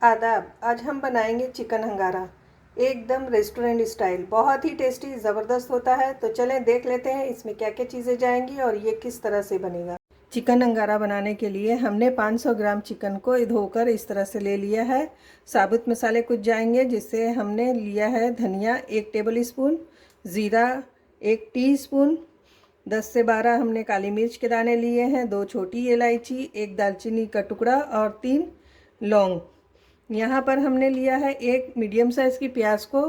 आदाब। आज हम बनाएंगे चिकन अंगारा, एकदम रेस्टोरेंट स्टाइल। बहुत ही टेस्टी ज़बरदस्त होता है। तो चलें देख लेते हैं इसमें क्या क्या चीज़ें जाएंगी और ये किस तरह से बनेगा। चिकन अंगारा बनाने के लिए हमने 500 ग्राम चिकन को धोकर इस तरह से ले लिया है। साबुत मसाले कुछ जाएंगे, जिससे हमने लिया है धनिया 1 टेबल स्पून, ज़ीरा 1 टीस्पून, 10 से 12 हमने काली मिर्च के दाने लिए हैं, 2 छोटी इलायची, 1 दालचीनी का टुकड़ा और 3 लौंग। यहाँ पर हमने लिया है एक मीडियम साइज़ की प्याज को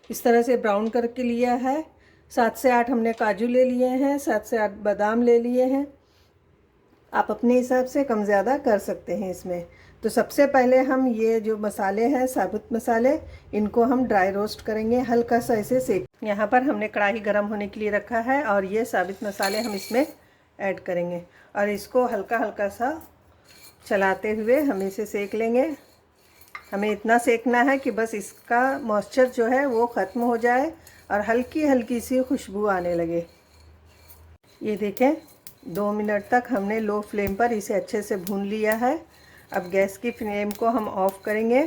इस तरह से ब्राउन करके लिया है। 7 से 8 हमने काजू ले लिए हैं, 7 से 8 बादाम ले लिए हैं। आप अपने हिसाब से कम ज़्यादा कर सकते हैं इसमें। तो सबसे पहले हम ये जो मसाले हैं, साबुत मसाले, इनको हम ड्राई रोस्ट करेंगे, हल्का सा इसे सेक। यहाँ पर हमने कढ़ाई गर्म होने के लिए रखा है और ये साबुत मसाले हम इसमें ऐड करेंगे और इसको हल्का हल्का सा चलाते हुए हम इसे सेक लेंगे। हमें इतना सेकना है कि बस इसका मॉइस्चर जो है वो ख़त्म हो जाए और हल्की हल्की सी खुशबू आने लगे। ये देखें, 2 मिनट तक हमने लो फ्लेम पर इसे अच्छे से भून लिया है। अब गैस की फ्लेम को हम ऑफ़ करेंगे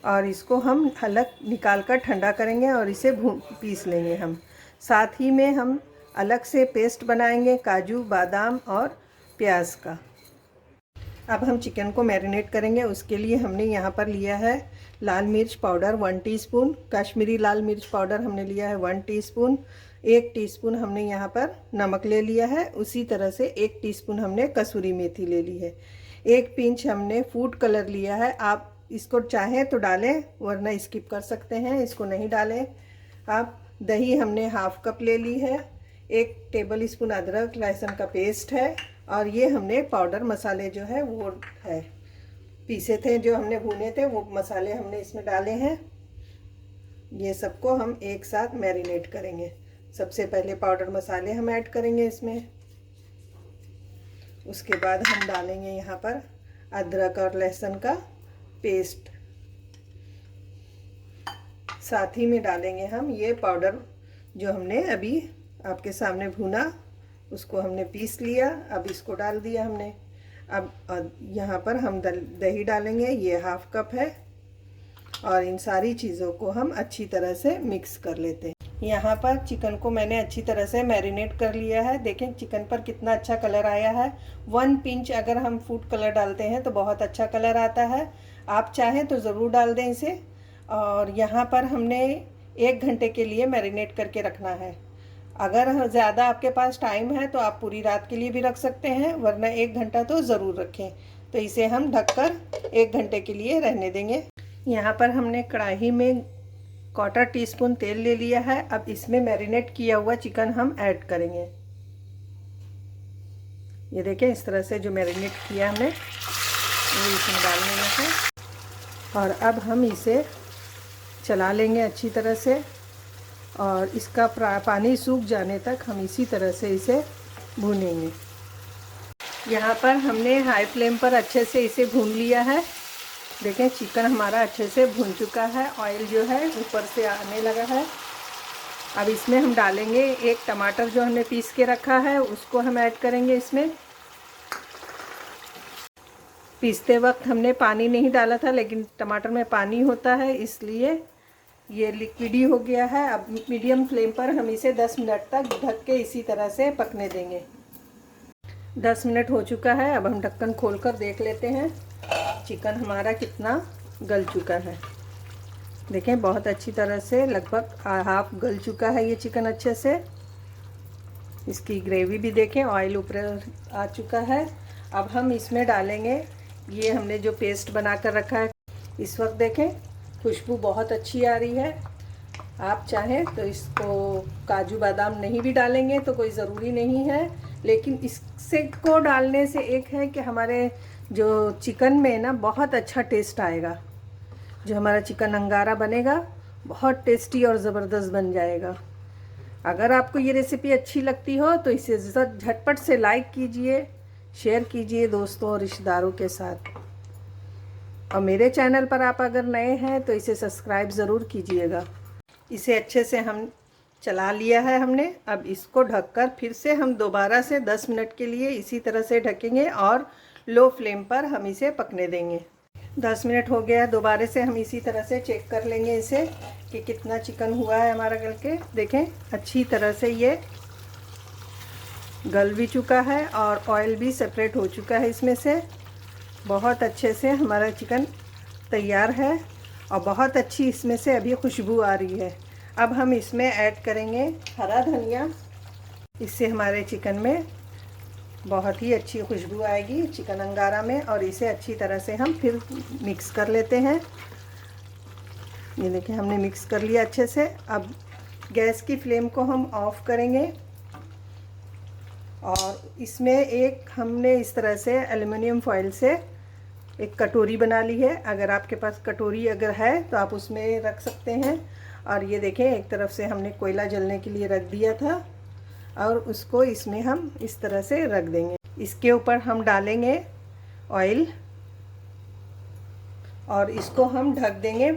और इसको हम अलग निकाल कर ठंडा करेंगे और इसे पीस लेंगे हम। साथ ही में हम अलग से पेस्ट बनाएंगे काजू, बादाम और प्याज का। अब हम चिकन को मैरिनेट करेंगे। उसके लिए हमने यहाँ पर लिया है लाल मिर्च पाउडर 1 टीस्पून, कश्मीरी लाल मिर्च पाउडर हमने लिया है 1 टीस्पून, 1 टीस्पून हमने यहाँ पर नमक ले लिया है। उसी तरह से 1 टीस्पून हमने कसूरी मेथी ले ली है। 1 पिंच हमने फूड कलर लिया है। आप इसको चाहें तो डालें, वरना स्किप कर सकते हैं, इसको नहीं डालें आप। दही हमने हाफ कप ले ली है। 1 टेबल स्पून अदरक लहसुन का पेस्ट है और ये हमने पाउडर मसाले जो है वो है, पीसे थे जो हमने भुने थे, वो मसाले हमने इसमें डाले हैं। ये सबको हम एक साथ मैरिनेट करेंगे। सबसे पहले पाउडर मसाले हम ऐड करेंगे इसमें। उसके बाद हम डालेंगे यहाँ पर अदरक और लहसुन का पेस्ट। साथ ही में डालेंगे हम ये पाउडर जो हमने अभी आपके सामने भुना, उसको हमने पीस लिया। अब इसको डाल दिया हमने। अब यहाँ पर हम दही डालेंगे, ये हाफ कप है और इन सारी चीज़ों को हम अच्छी तरह से मिक्स कर लेते हैं। यहाँ पर चिकन को मैंने अच्छी तरह से मैरिनेट कर लिया है। देखें चिकन पर कितना अच्छा कलर आया है। 1 पिंच अगर हम फूड कलर डालते हैं तो बहुत अच्छा कलर आता है। आप चाहें तो ज़रूर डाल दें इसे। और यहाँ पर हमने 1 घंटे के लिए मैरिनेट करके रखना है। अगर ज़्यादा आपके पास टाइम है तो आप पूरी रात के लिए भी रख सकते हैं, वरना 1 घंटा तो ज़रूर रखें। तो इसे हम ढककर 1 घंटे के लिए रहने देंगे। यहाँ पर हमने कढ़ाई में 1/4 टीस्पून तेल ले लिया है। अब इसमें मैरिनेट किया हुआ चिकन हम ऐड करेंगे। ये देखें, इस तरह से जो मैरिनेट किया हमने वो इसमें डाल देना है और अब हम इसे चला लेंगे अच्छी तरह से और इसका पानी सूख जाने तक हम इसी तरह से इसे भूनेंगे। यहाँ पर हमने हाई फ्लेम पर अच्छे से इसे भून लिया है। देखें चिकन हमारा अच्छे से भून चुका है, ऑयल जो है ऊपर से आने लगा है। अब इसमें हम डालेंगे 1 टमाटर जो हमने पीस के रखा है, उसको हम ऐड करेंगे इसमें। पीसते वक्त हमने पानी नहीं डाला था, लेकिन टमाटर में पानी होता है इसलिए ये लिक्विडी हो गया है। अब मीडियम फ्लेम पर हम इसे 10 मिनट तक ढक के इसी तरह से पकने देंगे। 10 मिनट हो चुका है। अब हम ढक्कन खोलकर देख लेते हैं चिकन हमारा कितना गल चुका है। देखें बहुत अच्छी तरह से, लगभग हाफ गल चुका है ये चिकन अच्छे से। इसकी ग्रेवी भी देखें, ऑयल ऊपर आ चुका है। अब हम इसमें डालेंगे ये हमने जो पेस्ट बना कर रखा है। इस वक्त देखें खुशबू बहुत अच्छी आ रही है। आप चाहें तो इसको काजू बादाम नहीं भी डालेंगे तो कोई ज़रूरी नहीं है, लेकिन इससे को डालने से एक है कि हमारे जो चिकन में ना बहुत अच्छा टेस्ट आएगा। जो हमारा चिकन अंगारा बनेगा बहुत टेस्टी और ज़बरदस्त बन जाएगा। अगर आपको ये रेसिपी अच्छी लगती हो तो इसे झटपट से लाइक कीजिए, शेयर कीजिए दोस्तों और रिश्तेदारों के साथ। और मेरे चैनल पर आप अगर नए हैं तो इसे सब्सक्राइब ज़रूर कीजिएगा। इसे अच्छे से हम चला लिया है हमने। अब इसको ढककर फिर से हम दोबारा से 10 मिनट के लिए इसी तरह से ढकेंगे और लो फ्लेम पर हम इसे पकने देंगे। 10 मिनट हो गया। दोबारा से हम इसी तरह से चेक कर लेंगे इसे कि कितना चिकन हुआ है हमारा गल के। देखें अच्छी तरह से ये गल भी चुका है और ऑयल भी सेपरेट हो चुका है इसमें से। बहुत अच्छे से हमारा चिकन तैयार है और बहुत अच्छी इसमें से अभी खुशबू आ रही है। अब हम इसमें ऐड करेंगे हरा धनिया। इससे हमारे चिकन में बहुत ही अच्छी खुशबू आएगी चिकन अंगारा में। और इसे अच्छी तरह से हम फिर मिक्स कर लेते हैं। ये देखिए हमने मिक्स कर लिया अच्छे से। अब गैस की फ्लेम को हम ऑफ करेंगे और इसमें एक हमने इस तरह से एल्युमिनियम फॉइल से एक कटोरी बना ली है। अगर आपके पास कटोरी अगर है तो आप उसमें रख सकते हैं। और ये देखें एक तरफ से हमने कोयला जलने के लिए रख दिया था और उसको इसमें हम इस तरह से रख देंगे। इसके ऊपर हम डालेंगे ऑयल और इसको हम ढक देंगे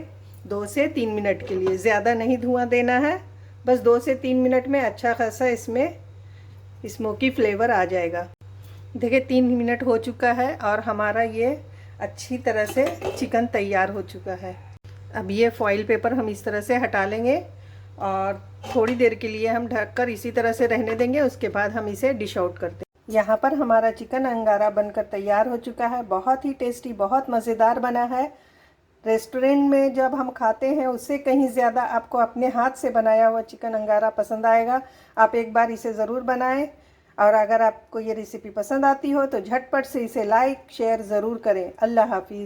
2 से 3 मिनट के लिए। ज़्यादा नहीं धुआं देना है, बस 2 से 3 मिनट में अच्छा खासा इसमें स्मोकी फ्लेवर आ जाएगा। देखिए 3 मिनट हो चुका है और हमारा ये अच्छी तरह से चिकन तैयार हो चुका है। अब ये फॉइल पेपर हम इस तरह से हटा लेंगे और थोड़ी देर के लिए हम ढककर इसी तरह से रहने देंगे। उसके बाद हम इसे डिश आउट करते हैं। यहाँ पर हमारा चिकन अंगारा बनकर तैयार हो चुका है। बहुत ही टेस्टी, बहुत मज़ेदार बना है। रेस्टोरेंट में जब हम खाते हैं उससे कहीं ज़्यादा आपको अपने हाथ से बनाया हुआ चिकन अंगारा पसंद आएगा। आप एक बार इसे ज़रूर बनाएं और अगर आपको ये रेसिपी पसंद आती हो तो झटपट से इसे लाइक शेयर ज़रूर करें। अल्लाह हाफिज़।